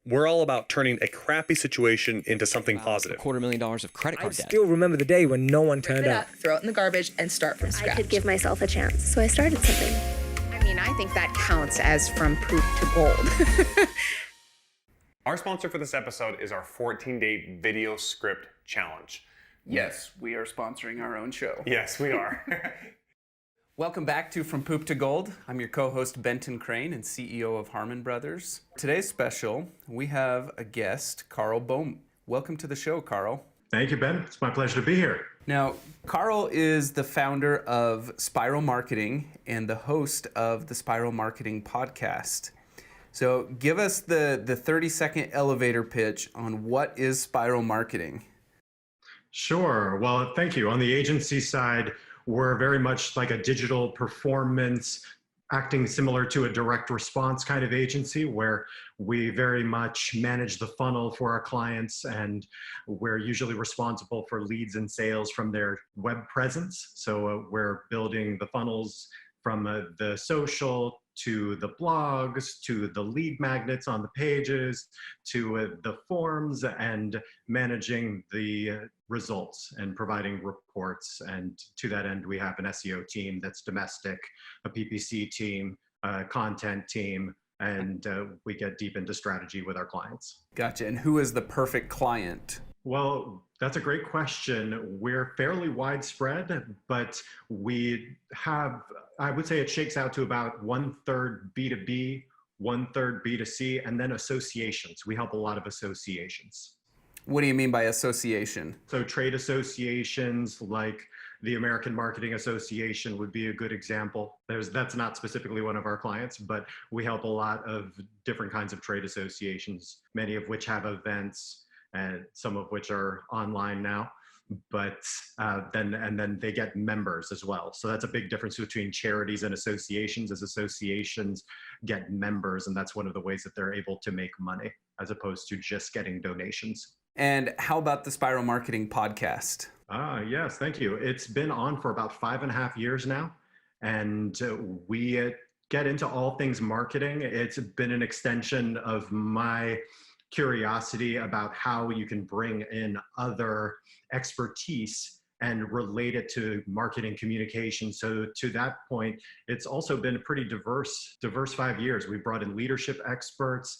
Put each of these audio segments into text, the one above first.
We're all about turning a crappy situation into something positive. $250,000 of credit card debt. I still remember the day when no one turned up. Throw it in the garbage and start from scratch. I could give myself a chance, so I started something. I mean, I think that counts as from poop to gold. Our sponsor for this episode is our 14-day video script challenge. Yes, we are sponsoring our own show. Yes, we are. Welcome back to From Poop to Gold. I'm your co-host Benton Crane and CEO of Harmon Brothers. Today's special, we have a guest, Karl Boehm. Welcome to the show, Karl. Thank you, Ben. It's my pleasure to be here. Now, Karl is the founder of Spiral Marketing and the host of the Spiral Marketing podcast. So give us the 30-second elevator pitch on what is Spiral Marketing. Sure. Well, thank you. On the agency side, we're very much like a digital performance, acting similar to a direct response kind of agency where we very much manage the funnel for our clients, and we're usually responsible for leads and sales from their web presence. So we're building the funnels from the social to the blogs, to the lead magnets on the pages, to the forms, and managing the results and providing reports. And to that end, we have an SEO team that's domestic, a PPC team, a content team, and we get deep into strategy with our clients. Gotcha. And who is the perfect client? Well, that's a great question. We're fairly widespread, but we have, I would say it shakes out to about 1/3 B2B, 1/3 B2C, and then associations. We help a lot of associations. What do you mean by association? So trade associations like the American Marketing Association would be a good example. That's not specifically one of our clients, but we help a lot of different kinds of trade associations, many of which have events, and some of which are online now, but then they get members as well. So that's a big difference between charities and associations, as associations get members, and that's one of the ways that they're able to make money, as opposed to just getting donations. And how about the Spiral Marketing podcast? Yes, thank you. It's been on for about 5.5 years now, and we get into all things marketing. It's been an extension of my curiosity about how you can bring in other expertise and relate it to marketing communication. So to that point, it's also been a pretty diverse 5 years. We've brought in leadership experts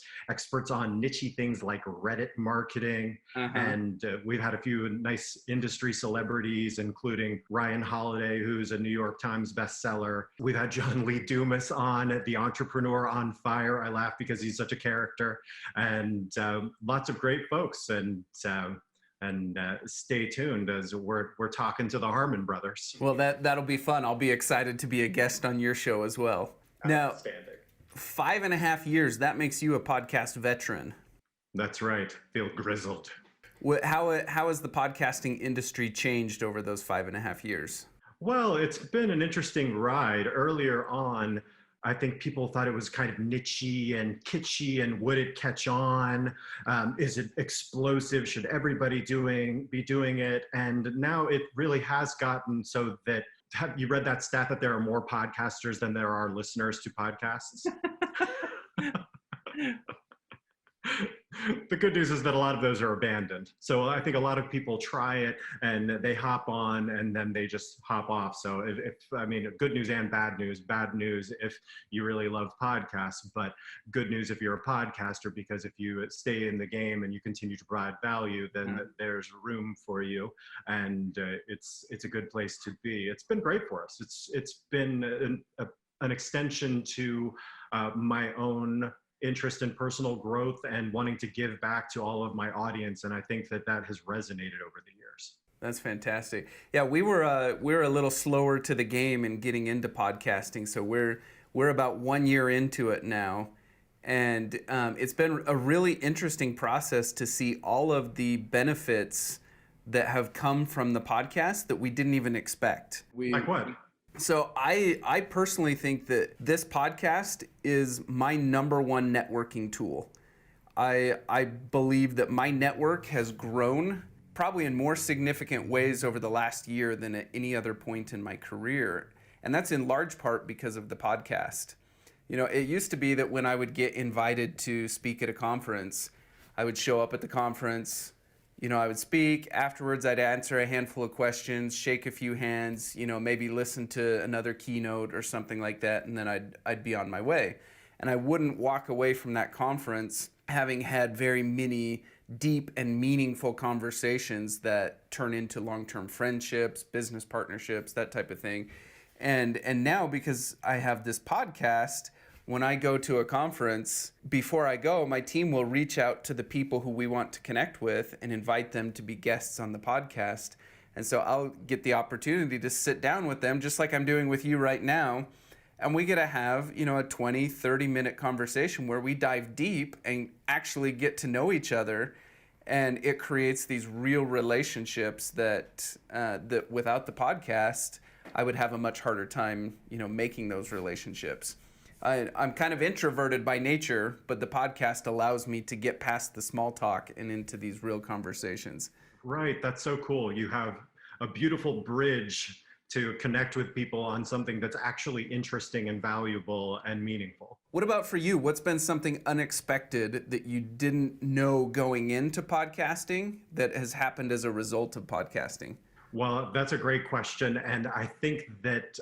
on niche things like Reddit marketing, and we've had a few nice industry celebrities, including Ryan Holiday, who's a New York Times bestseller. We've had John Lee Dumas on, the entrepreneur on fire. I laugh because he's such a character, and lots of great folks. And stay tuned as we're talking to the Harmon brothers. Well, that'll be fun. I'll be excited to be a guest on your show as well. Now, 5.5 years, that makes you a podcast veteran. That's right. Feel grizzled. How has the podcasting industry changed over those 5.5 years? Well, it's been an interesting ride. Earlier on, I think people thought it was kind of niche-y and kitschy, and would it catch on? Is it explosive? Should everybody be doing it? And now it really has gotten so that, have you read that stat that there are more podcasters than there are listeners to podcasts? The good news is that a lot of those are abandoned. So I think a lot of people try it and they hop on and then they just hop off. So good news and bad news. Bad news if you really love podcasts, but good news if you're a podcaster, because if you stay in the game and you continue to provide value, then there's room for you, and it's a good place to be. It's been great for us. It's been an extension to my own interest in personal growth and wanting to give back to all of my audience, and I think that has resonated over the years. That's fantastic. Yeah, we're a little slower to the game in getting into podcasting, so we're about 1 year into it now, and it's been a really interesting process to see all of the benefits that have come from the podcast that we didn't even expect. Like what? So I personally think that this podcast is my number one networking tool. I believe that my network has grown probably in more significant ways over the last year than at any other point in my career. And that's in large part because of the podcast. You know, it used to be that when I would get invited to speak at a conference, I would show up at the conference, you know, I would speak, afterwards I'd answer a handful of questions, shake a few hands, you know, maybe listen to another keynote or something like that, and then I'd be on my way. And I wouldn't walk away from that conference having had very many deep and meaningful conversations that turn into long-term friendships, business partnerships, that type of thing. And now, because I have this podcast, when I go to a conference, before I go, my team will reach out to the people who we want to connect with and invite them to be guests on the podcast. And so I'll get the opportunity to sit down with them, just like I'm doing with you right now. And we get to have, you know, a 20, 30-minute conversation where we dive deep and actually get to know each other. And it creates these real relationships that without the podcast, I would have a much harder time, you know, making those relationships. I'm kind of introverted by nature, but the podcast allows me to get past the small talk and into these real conversations. Right. That's so cool. You have a beautiful bridge to connect with people on something that's actually interesting and valuable and meaningful. What about for you? What's been something unexpected that you didn't know going into podcasting that has happened as a result of podcasting? Well, that's a great question. And I think that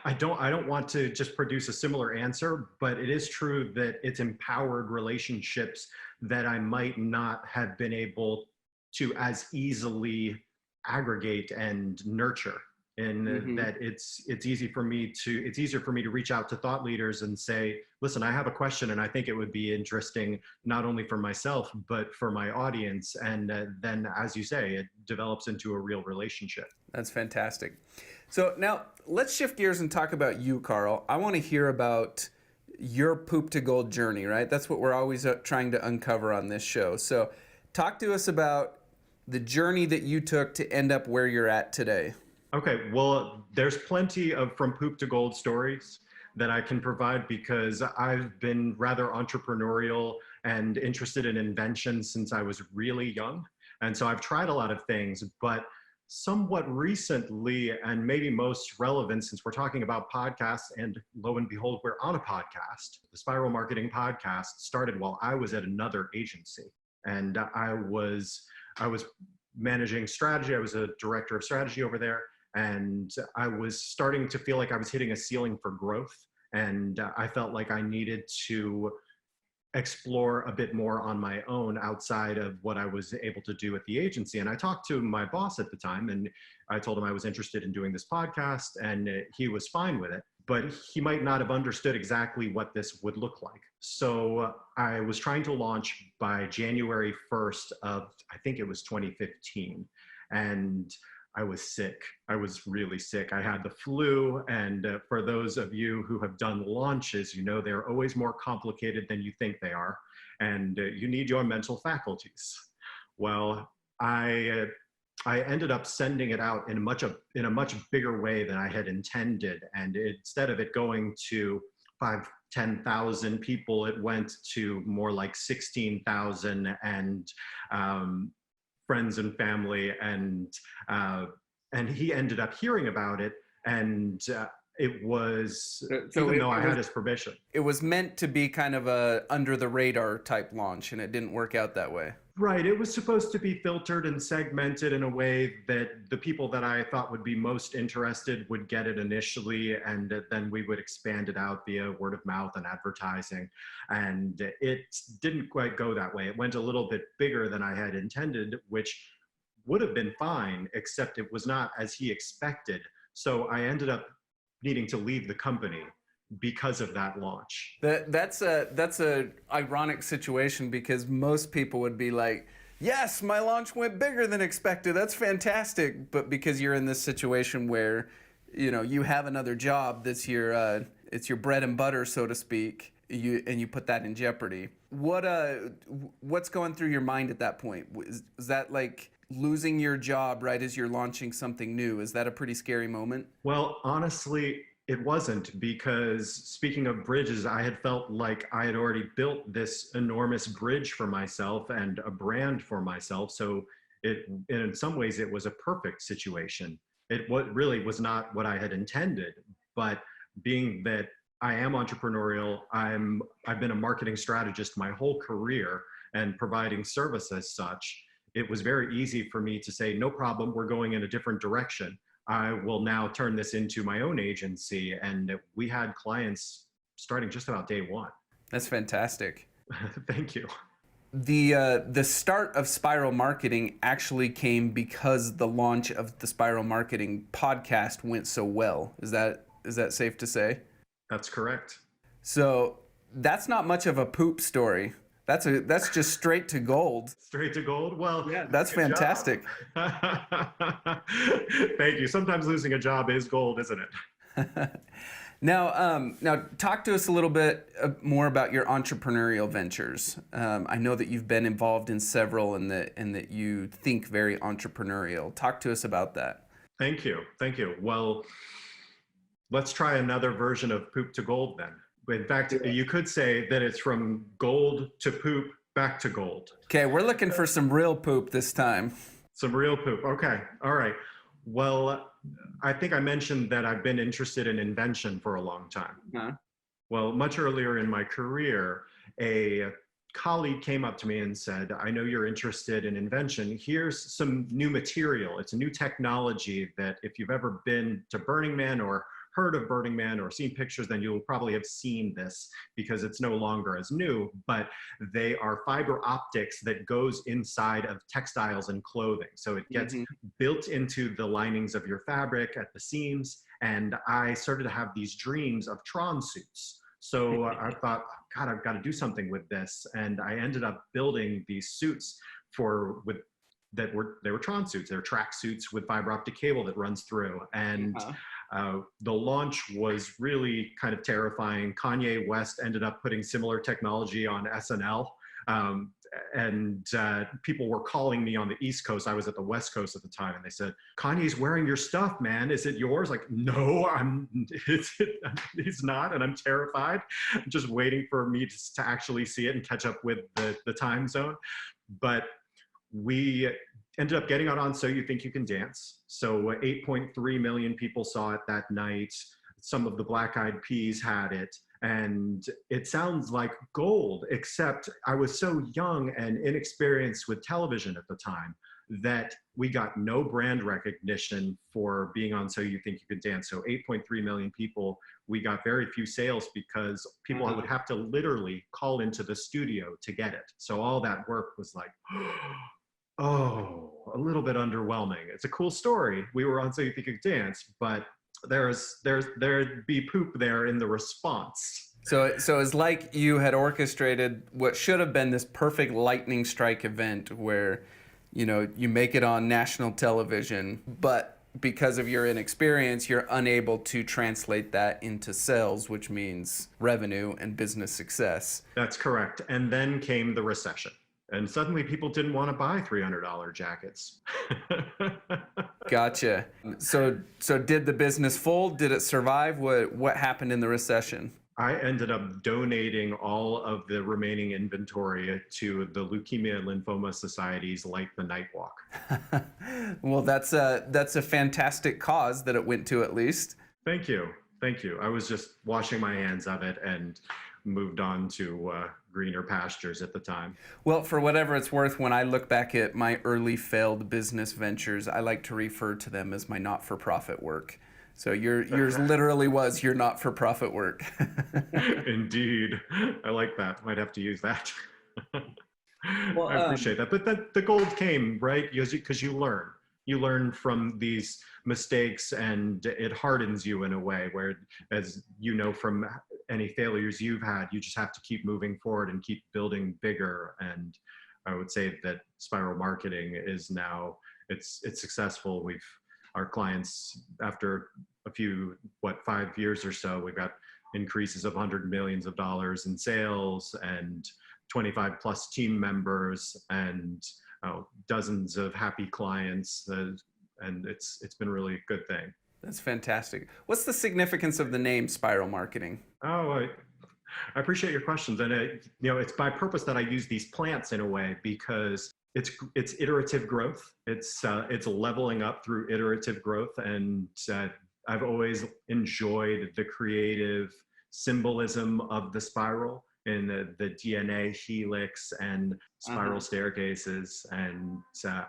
I don't want to just produce a similar answer, but it is true that it's empowered relationships that I might not have been able to as easily aggregate and nurture. And that it's easier for me to reach out to thought leaders and say, listen, I have a question and I think it would be interesting not only for myself but for my audience. And then, as you say, it develops into a real relationship. That's fantastic. So now let's shift gears and talk about you, Karl. I want to hear about your poop to gold journey, right? That's what we're always trying to uncover on this show. So talk to us about the journey that you took to end up where you're at today. Okay, well, there's plenty of from poop to gold stories that I can provide because I've been rather entrepreneurial and interested in invention since I was really young. And so I've tried a lot of things, but somewhat recently, and maybe most relevant since we're talking about podcasts, and lo and behold, we're on a podcast. The Spiral Marketing Podcast started while I was at another agency. And I was managing strategy. I was a director of strategy over there. And I was starting to feel like I was hitting a ceiling for growth. And I felt like I needed to explore a bit more on my own outside of what I was able to do at the agency. And I talked to my boss at the time and I told him I was interested in doing this podcast and he was fine with it, but he might not have understood exactly what this would look like. So I was trying to launch by January 1st of, I think it was 2015. And I was sick. I was really sick. I had the flu. And for those of you who have done launches, you know they're always more complicated than you think they are. And you need your mental faculties. Well, I ended up sending it out in a much bigger way than I had intended. And instead of it going to 10,000 people, it went to more like 16,000 and friends and family, and he ended up hearing about it, and it was, even though I had his permission. It was meant to be kind of a under the radar type launch, and it didn't work out that way. Right, it was supposed to be filtered and segmented in a way that the people that I thought would be most interested would get it initially, and then we would expand it out via word of mouth and advertising. And it didn't quite go that way. It went a little bit bigger than I had intended, which would have been fine, except it was not as he expected. So I ended up needing to leave the company because of that launch. That's a ironic situation because most people would be like, yes, my launch went bigger than expected. That's fantastic. But because you're in this situation where, you know, you have another job that's it's your bread and butter, so to speak, you put that in jeopardy. What's going through your mind at that point? Is that like losing your job right as you're launching something new? Is that a pretty scary moment? Well, honestly, it wasn't, because speaking of bridges, I had felt like I had already built this enormous bridge for myself and a brand for myself. So in some ways, it was a perfect situation. It really was not what I had intended, but being that I am entrepreneurial. I've been a marketing strategist my whole career and providing service as such. It was very easy for me to say, no problem, we're going in a different direction. I will now turn this into my own agency. And we had clients starting just about day one. That's fantastic. Thank you. The start of Spiral Marketing actually came because the launch of the Spiral Marketing podcast went so well. Is that safe to say? That's correct. So that's not much of a poop story. That's just straight to gold. Straight to gold? Well, yeah, that's fantastic. Thank you. Sometimes losing a job is gold, isn't it? Now talk to us a little bit more about your entrepreneurial ventures. I know that you've been involved in several and that you think very entrepreneurial. Talk to us about that. Thank you. Thank you. Well, let's try another version of poop to gold then. In fact, you could say that it's from gold to poop back to gold. Okay, we're looking for some real poop this time. Some real poop. Okay. All right. Well, I think I mentioned that I've been interested in invention for a long time. Huh? Well, much earlier in my career, a colleague came up to me and said, I know you're interested in invention. Here's some new material. It's a new technology that if you've ever been to Burning Man or heard of Burning Man or seen pictures, then you'll probably have seen this because it's no longer as new, but they are fiber optics that goes inside of textiles and clothing. So it gets built into the linings of your fabric at the seams. And I started to have these dreams of Tron suits. So I thought, God, I've got to do something with this. And I ended up building these suits they were Tron suits. They're track suits with fiber optic cable that runs through. And the launch was really kind of terrifying. Kanye West ended up putting similar technology on SNL. And people were calling me on the East Coast. I was at the West Coast at the time. And they said, Kanye's wearing your stuff, man. Is it yours? Like, no, he's not. And I'm terrified. I'm just waiting for me to actually see it and catch up with the time zone. But we ended up getting it on So You Think You Can Dance. So 8.3 million people saw it that night. Some of the Black Eyed Peas had it. And it sounds like gold, except I was so young and inexperienced with television at the time that we got no brand recognition for being on So You Think You Can Dance. So 8.3 million people, we got very few sales because people would have to literally call into the studio to get it. So all that work was like, oh, a little bit underwhelming. It's a cool story. We were on So You Think You Can Dance, but there'd be poop there in the response. So it's like you had orchestrated what should have been this perfect lightning strike event where, you make it on national television, but because of your inexperience, you're unable to translate that into sales, which means revenue and business success. That's correct. And then came the recession. And suddenly people didn't want to buy $300 jackets. Gotcha. So did the business fold? Did it survive? What happened in the recession? I ended up donating all of the remaining inventory to the Leukemia and Lymphoma Society's Light the Night Walk. Well, that's a fantastic cause that it went to, at least. Thank you. Thank you. I was just washing my hands of it and moved on to greener pastures at the time. Well, for whatever it's worth, when I look back at my early failed business ventures, I like to refer to them as my not-for-profit work. So yours literally was your not-for-profit work. Indeed. I like that. Might have to use that. Well, I appreciate that. But the gold came, right? Because you learn. You learn from these mistakes and it hardens you in a way where, as you know, from any failures you've had, you just have to keep moving forward and keep building bigger. And I would say that Spiral Marketing is now, it's successful. Our clients, after a few, 5 years or so, we've got increases of hundreds of millions of dollars in sales and 25 plus team members and dozens of happy clients, and it's been really a good thing. That's fantastic. What's the significance of the name Spiral Marketing? Oh, I appreciate your questions, and it's by purpose that I use these plants in a way because it's iterative growth. It's leveling up through iterative growth, and I've always enjoyed the creative symbolism of the spiral in the DNA helix and spiral staircases. And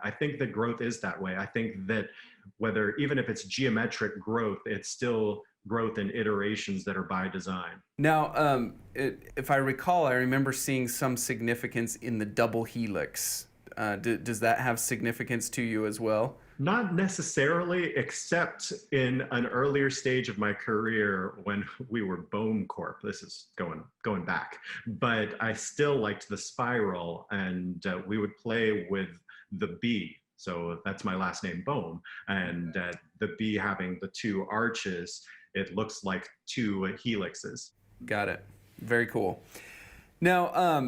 I think that growth is that way. I think that even if it's geometric growth, it's still growth in iterations that are by design. Now, if I recall, I remember seeing some significance in the double helix. Does that have significance to you as well? Not necessarily, except in an earlier stage of my career when we were Boehm Corp. This is going back, but I still liked the spiral, and we would play with the B. So that's my last name, Boehm, and the B having the two arches, it looks like two helixes. Got it. Very cool. Now,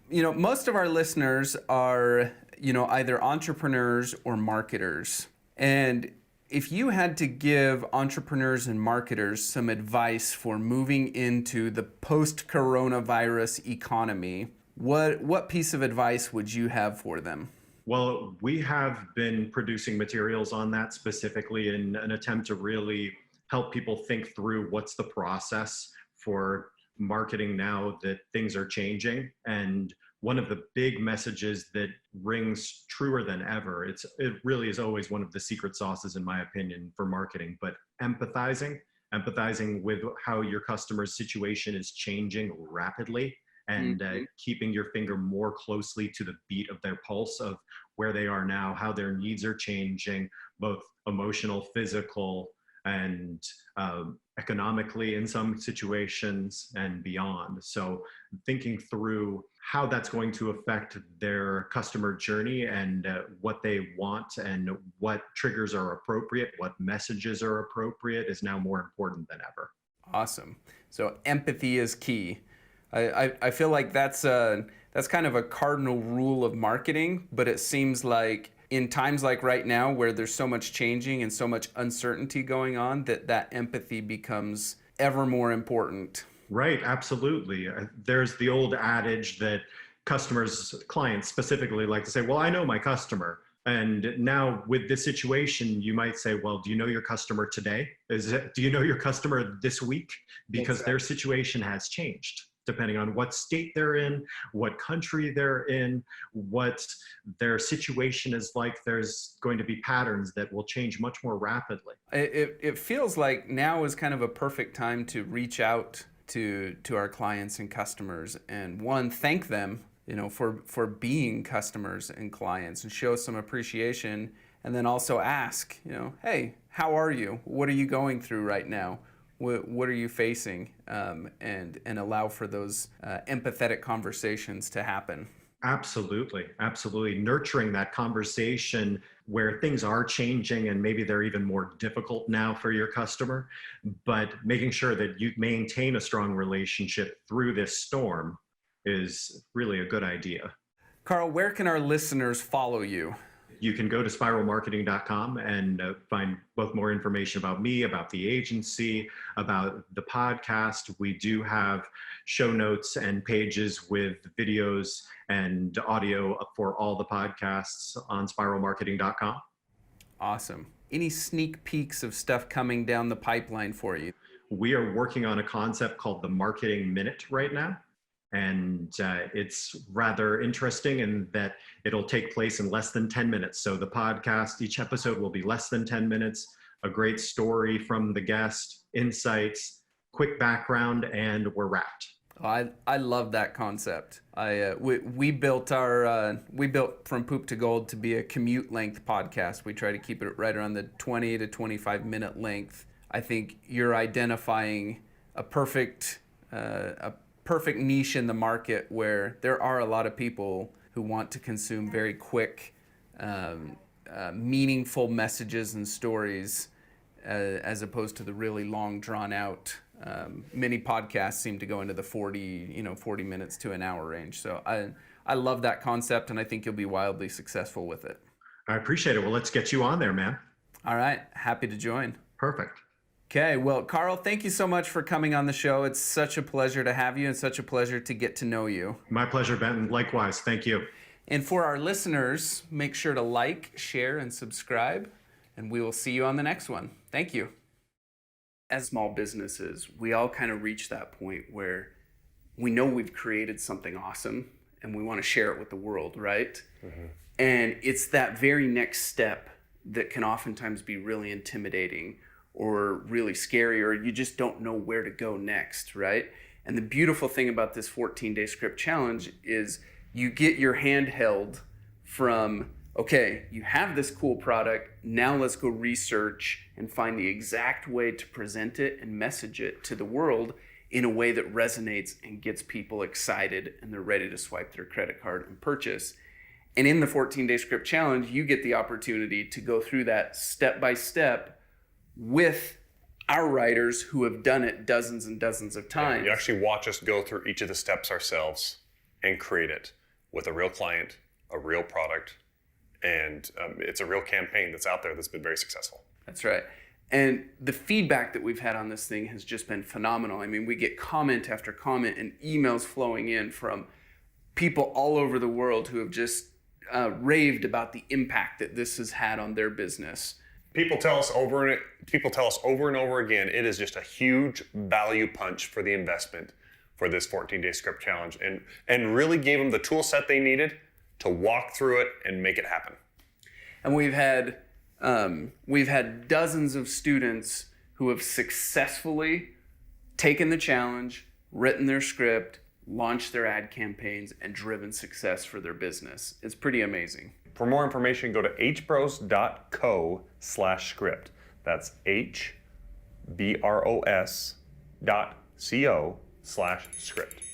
most of our listeners are, either entrepreneurs or marketers. And if you had to give entrepreneurs and marketers some advice for moving into the post-coronavirus economy, what piece of advice would you have for them? Well, we have been producing materials on that specifically in an attempt to really help people think through what's the process for marketing now that things are changing. And one of the big messages that rings truer than ever, it really is always one of the secret sauces, in my opinion, for marketing, but empathizing with how your customer's situation is changing rapidly, and keeping your finger more closely to the beat of their pulse of where they are now, how their needs are changing, both emotional, physical, and economically in some situations and beyond. So thinking through how that's going to affect their customer journey and what they want and what triggers are appropriate, what messages are appropriate is now more important than ever. Awesome. So empathy is key. I feel like that's kind of a cardinal rule of marketing, but it seems like in times like right now where there's so much changing and so much uncertainty going on, that empathy becomes ever more important. Right, absolutely. There's the old adage that clients specifically like to say, well, I know my customer. And now with this situation, you might say, well, do you know your customer today? Do you know your customer this week? Because their situation has changed, depending on what state they're in, what country they're in, what their situation is like. There's going to be patterns that will change much more rapidly. It feels like now is kind of a perfect time to reach out to our clients and customers and thank them, for being customers and clients, and show some appreciation, and then also ask, hey, how are you? What are you going through right now? What are you facing? And allow for those empathetic conversations to happen. Absolutely. Nurturing that conversation where things are changing and maybe they're even more difficult now for your customer, but making sure that you maintain a strong relationship through this storm is really a good idea. Karl, where can our listeners follow you? You can go to spiralmarketing.com and find both more information about me, about the agency, about the podcast. We do have show notes and pages with videos and audio for all the podcasts on spiralmarketing.com. Awesome. Any sneak peeks of stuff coming down the pipeline for you? We are working on a concept called the Marketing Minute right now. And it's rather interesting in that it'll take place in less than 10 minutes. So the podcast, each episode will be less than 10 minutes, a great story from the guest, insights, quick background, and we're wrapped. I love that concept. We built From Poop to Gold to be a commute length podcast. We try to keep it right around the 20 to 25 minute length. I think you're identifying a perfect niche in the market where there are a lot of people who want to consume very quick, meaningful messages and stories, as opposed to the really long, drawn out. Many podcasts seem to go into the 40 minutes to an hour range. So I love that concept, and I think you'll be wildly successful with it. I appreciate it. Well, let's get you on there, man. All right. Happy to join. Perfect. Okay, well, Karl, thank you so much for coming on the show. It's such a pleasure to have you and such a pleasure to get to know you. My pleasure, Benton. Likewise. Thank you. And for our listeners, make sure to like, share, and subscribe, and we will see you on the next one. Thank you. as small businesses, we all kind of reach that point where we know we've created something awesome and we want to share it with the world, right? Mm-hmm. And it's that very next step that can oftentimes be really intimidating or really scary, or you just don't know where to go next, right? And the beautiful thing about this 14-day script challenge is you get your hand held from, okay, you have this cool product, now let's go research and find the exact way to present it and message it to the world in a way that resonates and gets people excited and they're ready to swipe their credit card and purchase. And in the 14-day script challenge, you get the opportunity to go through that step by step with our writers who have done it dozens and dozens of times. You actually watch us go through each of the steps ourselves and create it with a real client, a real product, and it's a real campaign that's out there that's been very successful. That's right. And the feedback that we've had on this thing has just been phenomenal. I mean, we get comment after comment and emails flowing in from people all over the world who have just raved about the impact that this has had on their business. People tell us over and over again, it is just a huge value punch for the investment for this 14-day script challenge, and really gave them the tool set they needed to walk through it and make it happen. And we've had dozens of students who have successfully taken the challenge, written their script, launched their ad campaigns, and driven success for their business. It's pretty amazing. For more information, go to hbros.co/script. That's hbros.co/script.